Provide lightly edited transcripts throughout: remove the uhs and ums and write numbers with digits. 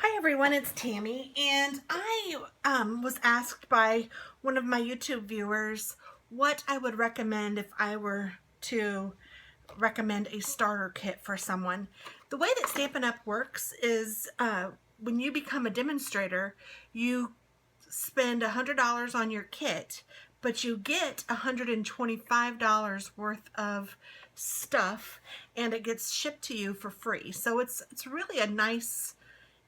Hi everyone, it's Tammy, and I was asked by one of my YouTube viewers what I would recommend if I were to recommend a starter kit for someone. The way that Stampin' Up! Works is when you become a demonstrator, you spend $100 on your kit, but you get $125 worth of stuff, and it gets shipped to you for free. So it's really a nice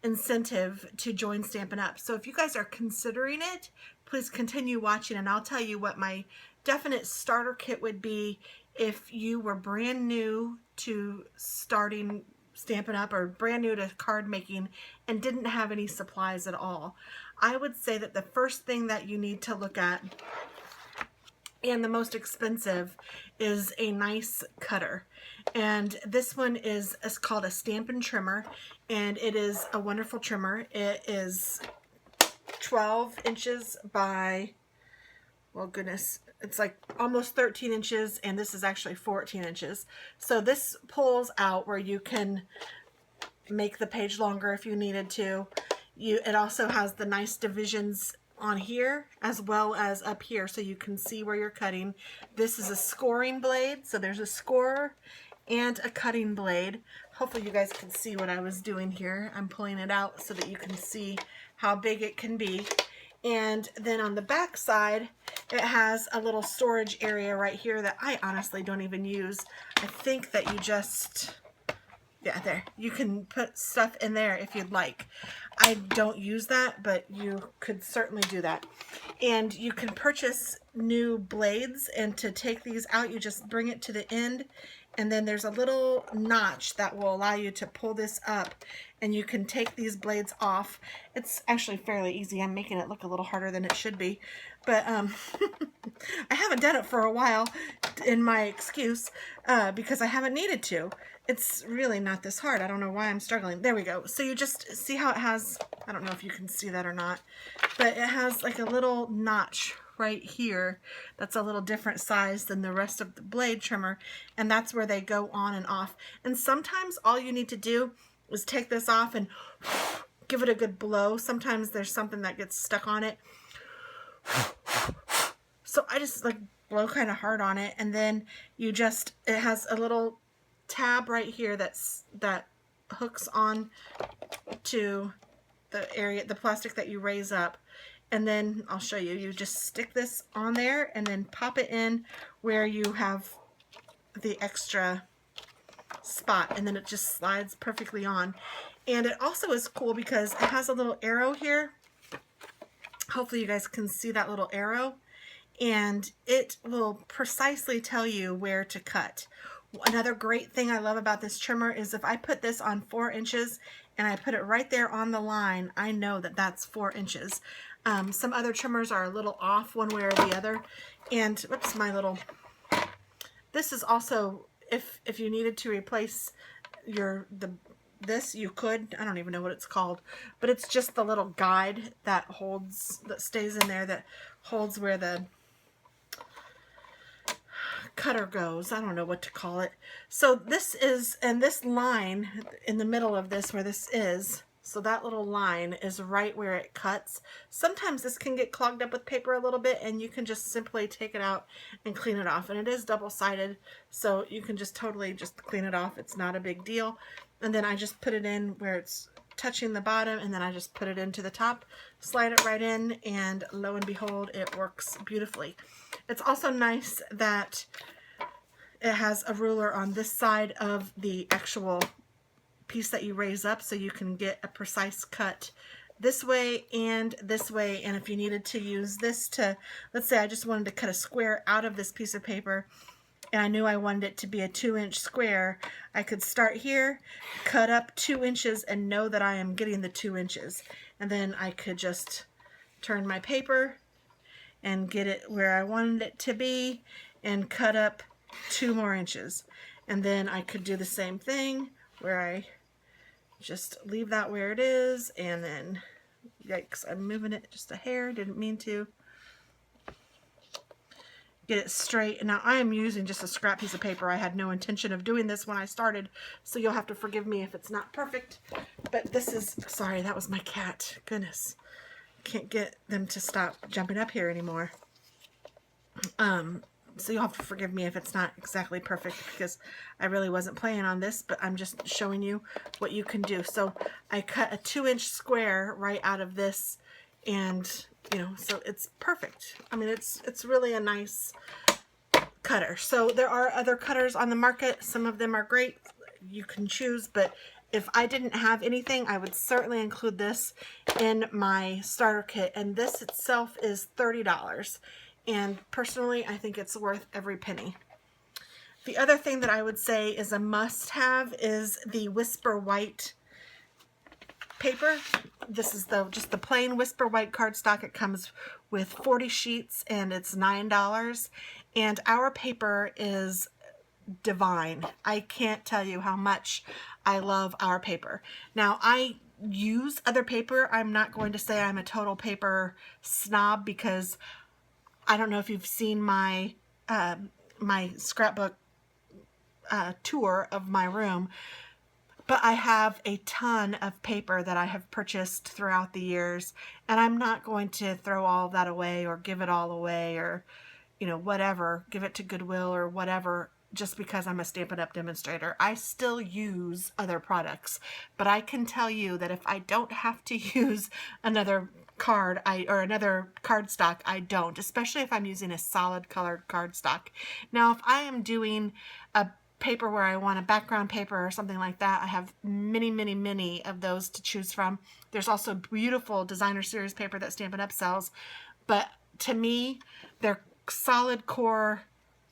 incentive to join Stampin' Up. So if you guys are considering it, please continue watching, and I'll tell you what my definite starter kit would be if you were brand new to starting Stampin' Up! Or brand new to card making and didn't have any supplies at all. I would say that the first thing that you need to look at, and the most expensive, is a nice cutter. And this one is called a Stampin' Trimmer, and it is a wonderful trimmer. It is 12 inches by, well goodness, it's like almost 13 inches, and this is actually 14 inches. So this pulls out where you can make the page longer if you needed to. It also has the nice divisions on here as well as up here, so you can see where you're cutting. This is a scoring blade, so there's a scorer and a cutting blade. Hopefully you guys can see what I was doing here. I'm pulling it out so that you can see how big it can be. And then on the back side, it has a little storage area right here that I honestly don't even use. I think that you just, yeah, there. You can put stuff in there if you'd like. I don't use that, but you could certainly do that. And you can purchase new blades, and to take these out, you just bring it to the end, and then there's a little notch that will allow you to pull this up, and you can take these blades off. It's actually fairly easy. I'm making it look a little harder than it should be, but I haven't done it for a while, in my excuse, because I haven't needed to. It's really not this hard. I don't know why I'm struggling. There we go. So you just see how it has, I don't know if you can see that or not, but it has like a little notch right here that's a little different size than the rest of the blade trimmer, and that's where they go on and off. And sometimes all you need to do is take this off and give it a good blow. Sometimes there's something that gets stuck on it. So I just like blow kind of hard on it, and then you just, it has a little tab right here that hooks on to the area, the plastic that you raise up. And then I'll show you, you just stick this on there and then pop it in where you have the extra spot, and then it just slides perfectly on. And it also is cool because it has a little arrow here. Hopefully you guys can see that little arrow, and it will precisely tell you where to cut. Another great thing I love about this trimmer is if I put this on 4 inches and I put it right there on the line, I know that that's 4 inches. Some other trimmers are a little off one way or the other. And whoops, this is also, if you needed to replace this, you could. I don't even know what it's called, but it's just the little guide that stays in there, that holds where the cutter goes. I don't know what to call it. So this is, and this line in the middle of this, where this is, so that little line is right where it cuts. Sometimes this can get clogged up with paper a little bit, and you can just simply take it out and clean it off. And it is double-sided, so you can just totally just clean it off. It's not a big deal. And then I just put it in where it's touching the bottom, and then I just put it into the top, slide it right in, and lo and behold, it works beautifully. It's also nice that it has a ruler on this side of the actual piece that you raise up, so you can get a precise cut this way and this way. And if you needed to use this to, let's say I just wanted to cut a square out of this piece of paper, and I knew I wanted it to be a 2-inch square, I could start here, cut up 2 inches, and know that I am getting the 2 inches. And then I could just turn my paper and get it where I wanted it to be and cut up 2 more inches. And then I could do the same thing where I just leave that where it is, and then, yikes, I'm moving it just a hair, didn't mean to. get it straight. And now I am using just a scrap piece of paper. I had no intention of doing this when I started, so you'll have to forgive me if it's not perfect. But this is, sorry, that was my cat. Goodness. Can't get them to stop jumping up here anymore. So you'll have to forgive me if it's not exactly perfect, because I really wasn't planning on this, but I'm just showing you what you can do. So I cut a 2-inch square right out of this, and you know, so it's perfect. I mean, it's really a nice cutter. So there are other cutters on the market. Some of them are great. You can choose, but if I didn't have anything, I would certainly include this in my starter kit. And this itself is $30. And personally, I think it's worth every penny. The other thing that I would say is a must-have is the Whisper White paper. This is just the plain Whisper White cardstock. It comes with 40 sheets and it's $9. And our paper is divine. I can't tell you how much I love our paper. Now, I use other paper. I'm not going to say I'm a total paper snob, because I don't know if you've seen my my scrapbook tour of my room, but I have a ton of paper that I have purchased throughout the years, and I'm not going to throw all of that away or give it all away, or, you know, whatever, give it to Goodwill or whatever, just because I'm a Stampin' Up! Demonstrator. I still use other products, but I can tell you that if I don't have to use another card, or another cardstock, I don't, especially if I'm using a solid colored cardstock. Now, if I am doing a paper where I want a background paper or something like that, I have many of those to choose from. There's also beautiful designer series paper that Stampin' Up! Sells, but to me, their solid core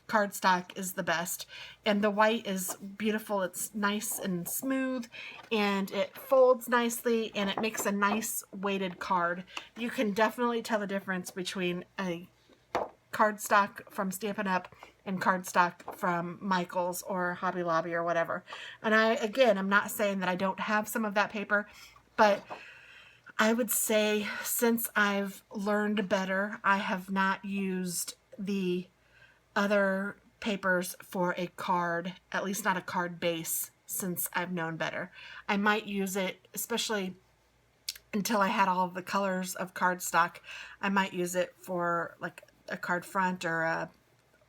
cardstock is the best. And the white is beautiful. It's nice and smooth, and it folds nicely, and it makes a nice weighted card. You can definitely tell the difference between a cardstock from Stampin' Up! And cardstock from Michael's or Hobby Lobby or whatever. And again, I'm not saying that I don't have some of that paper, but I would say since I've learned better, I have not used the other papers for a card, at least not a card base, since I've known better. I might use it, especially until I had all of the colors of cardstock, I might use it for like a card front, or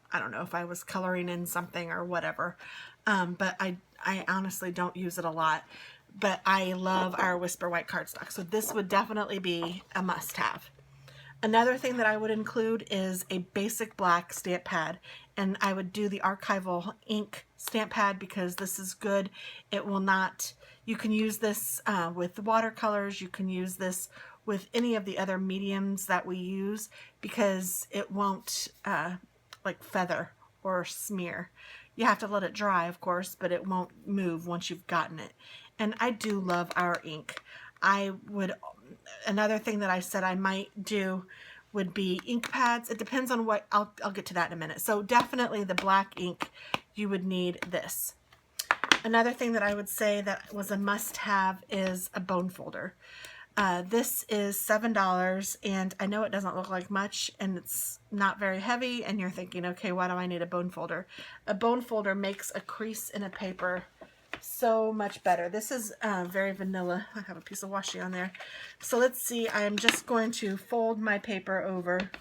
I don't know, if I was coloring in something or whatever. But I honestly don't use it a lot. But I love our Whisper White cardstock, so this would definitely be a must-have. Another thing that I would include is a basic black stamp pad, and I would do the archival ink stamp pad, because this is good. It will not, you can use this with watercolors, you can use this with any of the other mediums that we use, because it won't like feather or smear. You have to let it dry, of course, but it won't move once you've gotten it. And I do love our ink. Another thing that I said I might do would be ink pads. It depends on what, I'll get to that in a minute. So definitely the black ink, you would need this. Another thing that I would say that was a must-have is a bone folder. This is $7, and I know it doesn't look like much, and it's not very heavy, and you're thinking, okay, why do I need a bone folder? A bone folder makes a crease in a paper so much better. This is very vanilla. I have a piece of washi on there. So let's see, I am just going to fold my paper over,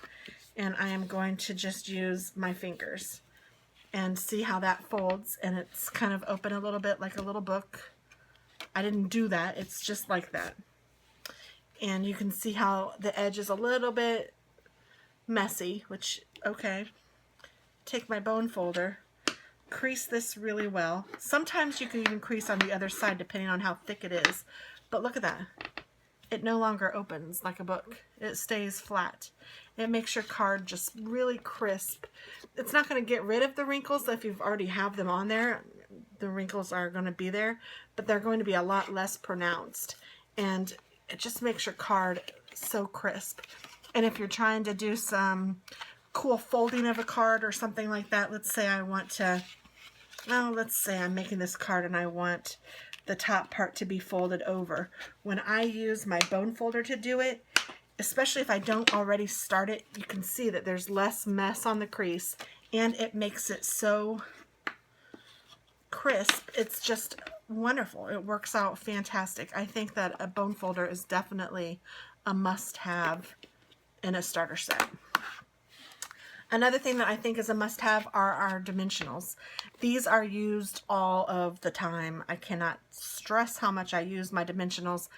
and I am going to just use my fingers and see how that folds, and it's kind of open a little bit like a little book. I didn't do that, it's just like that. And you can see how the edge is a little bit messy, which, okay. Take my bone folder, crease this really well. Sometimes you can even crease on the other side depending on how thick it is. But look at that. It no longer opens like a book. It stays flat. It makes your card just really crisp. It's not going to get rid of the wrinkles if you've already have them on there. The wrinkles are going to be there, but they're going to be a lot less pronounced. And it just makes your card so crisp. And if you're trying to do some cool folding of a card or something like that, let's say I want to, well, let's say I'm making this card and I want the top part to be folded over. When I use my bone folder to do it, especially if I don't already start it, you can see that there's less mess on the crease, and it makes it so crisp. It's just wonderful. It works out fantastic. I think that a bone folder is definitely a must-have in a starter set. Another thing that I think is a must-have are our dimensionals. These are used all of the time. I cannot stress how much I use my dimensionals.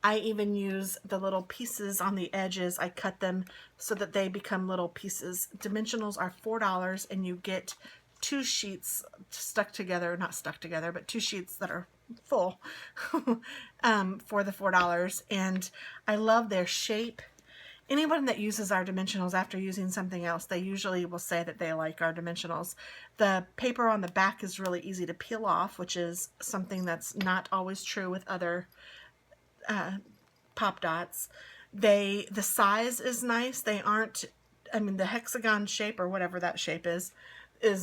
I even use the little pieces on the edges. I cut them so that they become little pieces. Dimensionals are $4, and you get 2 sheets stuck together, not stuck together, but 2 sheets that are full for the $4. And I love their shape. Anyone that uses our dimensionals after using something else, they usually will say that they like our dimensionals. The paper on the back is really easy to peel off, which is something that's not always true with other pop dots. The size is nice. They aren't, I mean, the hexagon shape or whatever that shape is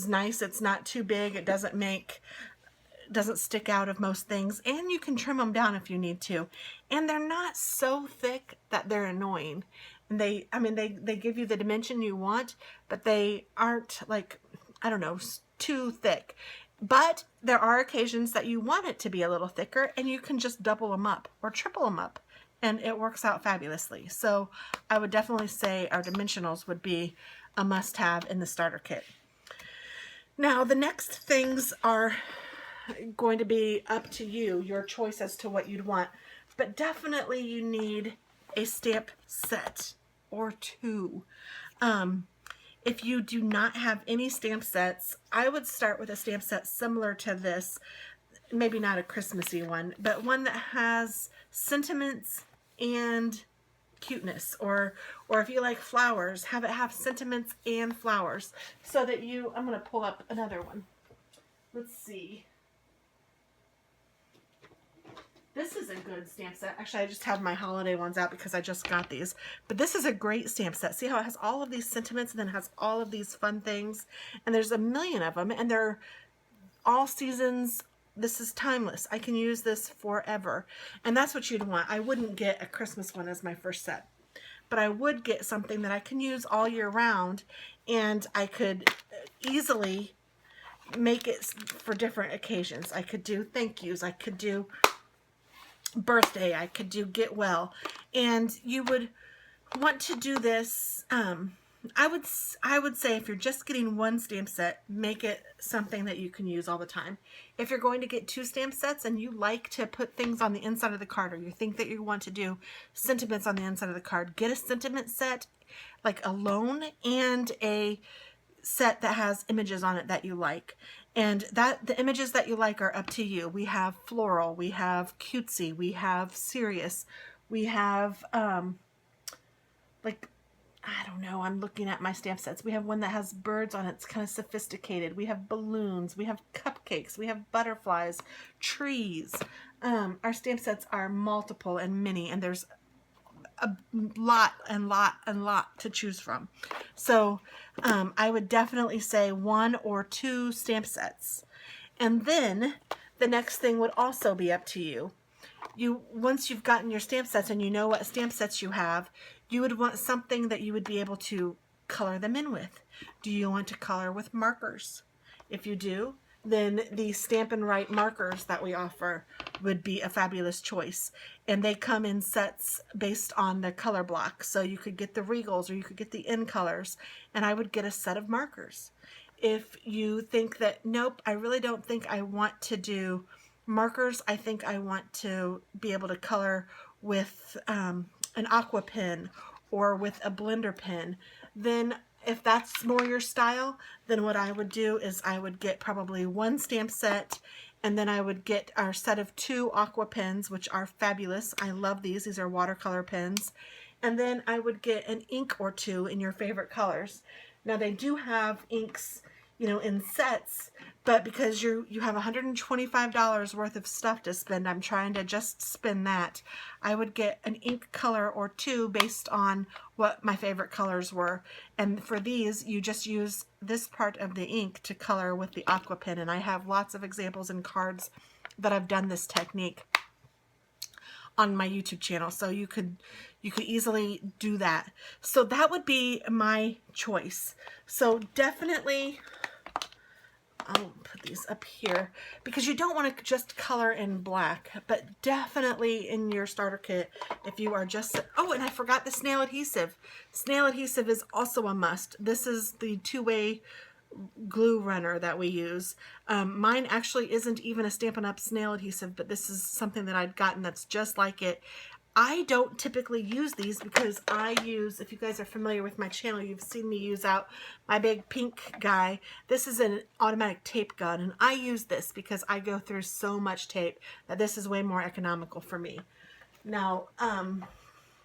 nice. It's not too big. It doesn't stick out of most things, and you can trim them down if you need to. And they're not so thick that they're annoying. And they give you the dimension you want, but they aren't, like, I don't know, too thick. But there are occasions that you want it to be a little thicker, and you can just double them up or triple them up, and it works out fabulously. So I would definitely say our dimensionals would be a must-have in the starter kit. Now, the next things are going to be up to you, your choice as to what you'd want, but definitely you need a stamp set or 2. If you do not have any stamp sets, I would start with a stamp set similar to this, maybe not a Christmassy one, but one that has sentiments and cuteness, or if you like flowers, have it have sentiments and flowers, so that I'm going to pull up another one. Let's see. This is a good stamp set. Actually, I just have my holiday ones out because I just got these. But this is a great stamp set. See how it has all of these sentiments and then has all of these fun things? And there's a million of them, and they're all seasons. This is timeless. I can use this forever. And that's what you'd want. I wouldn't get a Christmas one as my first set, but I would get something that I can use all year round, and I could easily make it for different occasions. I could do thank yous. I could do birthday. I could do get well. And you would want to do this. I would say if you're just getting one stamp set, make it something that you can use all the time. If you're going to get 2 stamp sets and you like to put things on the inside of the card, or you think that you want to do sentiments on the inside of the card, get a sentiment set, like alone, and a set that has images on it that you like. And the images that you like are up to you. We have floral, we have cutesy, we have serious, we have like, I don't know, I'm looking at my stamp sets. We have one that has birds on it. It's kind of sophisticated. We have balloons. We have cupcakes. We have butterflies, trees. Our stamp sets are multiple and many, and there's a lot to choose from. So I would definitely say 1 or 2 stamp sets. And then the next thing would also be up to you. Once you've gotten your stamp sets and you know what stamp sets you have, you would want something that you would be able to color them in with. Do you want to color with markers? If you do, then the Stamp and Write markers that we offer would be a fabulous choice. And they come in sets based on the color block. So you could get the Regals or you could get the In Colors, and I would get a set of markers. If you think that, nope, I really don't think I want to do markers, I think I want to be able to color with an aqua pen or with a blender pen, then if that's more your style, then what I would do is I would get probably 1 stamp set, and then I would get our set of 2 aqua pens, which are fabulous. I love these. These are watercolor pens. And then I would get an ink or 2 in your favorite colors. Now they do have inks, in sets, but because you have $125 worth of stuff to spend, I'm trying to just spend that. I would get an ink color or 2 based on what my favorite colors were. And for these, you just use this part of the ink to color with the aqua pen. And I have lots of examples in cards that I've done this technique. on my YouTube channel. So you could easily do that. So that would be my choice. So definitely, I'll put these up here because you don't want to just color in black, but definitely in your starter kit, if you are just, oh, and I forgot the snail adhesive. Snail adhesive is also a must. This is the two-way glue runner that we use. Mine actually isn't even a Stampin' Up! Snail adhesive, but this is something that I'd gotten that's just like it. I don't typically use these because I use, if you guys are familiar with my channel, you've seen me use out my big pink guy. This is an automatic tape gun, and I use this because I go through so much tape that this is way more economical for me. Now,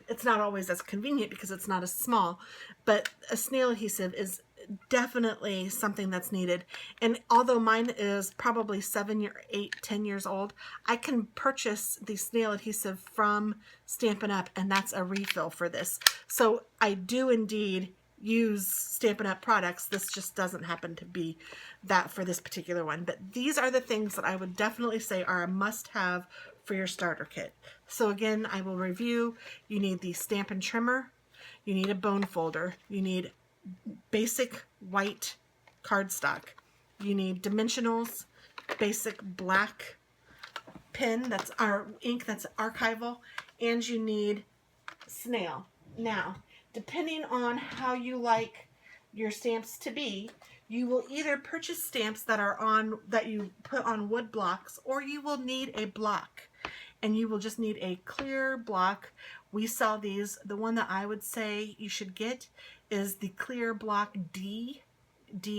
it's not always as convenient because it's not as small, but a snail adhesive is definitely something that's needed. And although mine is probably 7, 8, 10 years old, I can purchase the snail adhesive from Stampin' Up! And that's a refill for this. So I do indeed use Stampin' Up! Products. This just doesn't happen to be that for this particular one. But these are the things that I would definitely say are a must-have for your starter kit. So again, I will review. You need the Stampin' Trimmer. You need a bone folder. You need basic white cardstock. You need dimensionals, basic black pen, that's our ink, that's archival, and you need snail. Now, depending on how you like your stamps to be, you will either purchase stamps that are on, that you put on wood blocks, or you will need a block. And you will just need a clear block. We sell these. The one that I would say you should get is the clear block D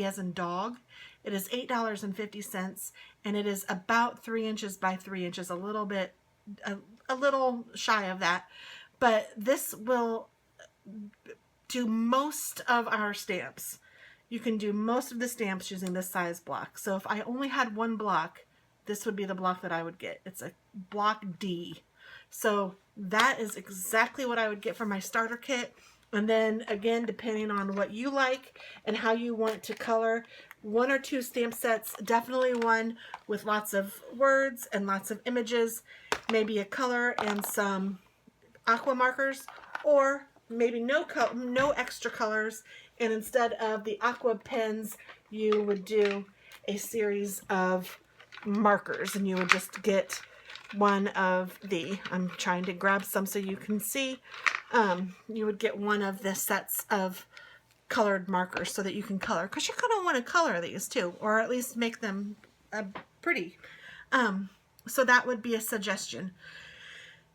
as in dog. It is $8.50, and it is about 3 inches by 3 inches, a little bit, a little shy of that. But this will do most of our stamps. You can do most of the stamps using this size block. So if I only had one block, this would be the block that I would get. It's a block D. So that is exactly what I would get for my starter kit. And then again, depending on what you like and how you want to color, 1 or 2 stamp sets, definitely one with lots of words and lots of images, maybe a color and some aqua markers, or maybe no extra colors, and instead of the aqua pens, you would do a series of markers, and you would just get one of the, I'm trying to grab some so you can see, you would get one of the sets of colored markers so that you can color, because you're going to want to color these too, or at least make them pretty. So that would be a suggestion.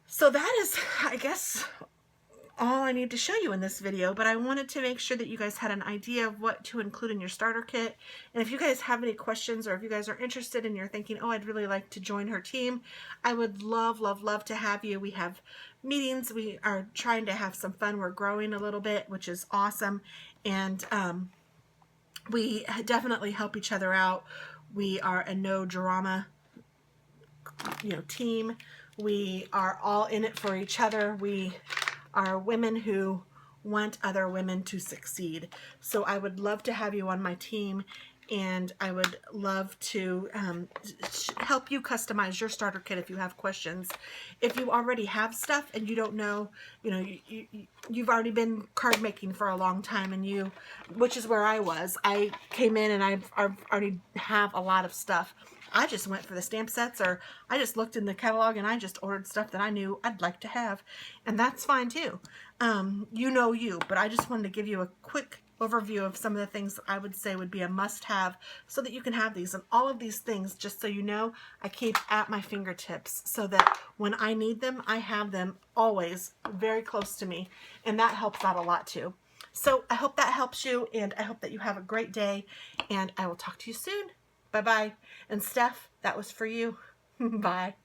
So that is, I guess, all I need to show you in this video, but I wanted to make sure that you guys had an idea of what to include in your starter kit. And if you guys have any questions, or if you guys are interested and you're thinking, oh, I'd really like to join her team, I would love, love, love to have you. We have meetings. We are trying to have some fun. We're growing a little bit, which is awesome. And we definitely help each other out. We are a no drama, team. We are all in it for each other. We are women who want other women to succeed. So I would love to have you on my team, and I would love to help you customize your starter kit if you have questions. If you already have stuff and you don't know, you've already been card making for a long time, and which is where I was. I came in and I already have a lot of stuff. I just went for the stamp sets, or I just looked in the catalog and I just ordered stuff that I knew I'd like to have, and that's fine too. But I just wanted to give you a quick overview of some of the things that I would say would be a must-have so that you can have these. And all of these things, just so you know, I keep at my fingertips so that when I need them, I have them always very close to me, and that helps out a lot too. So I hope that helps you, and I hope that you have a great day, and I will talk to you soon. Bye-bye. And Steph, that was for you. Bye.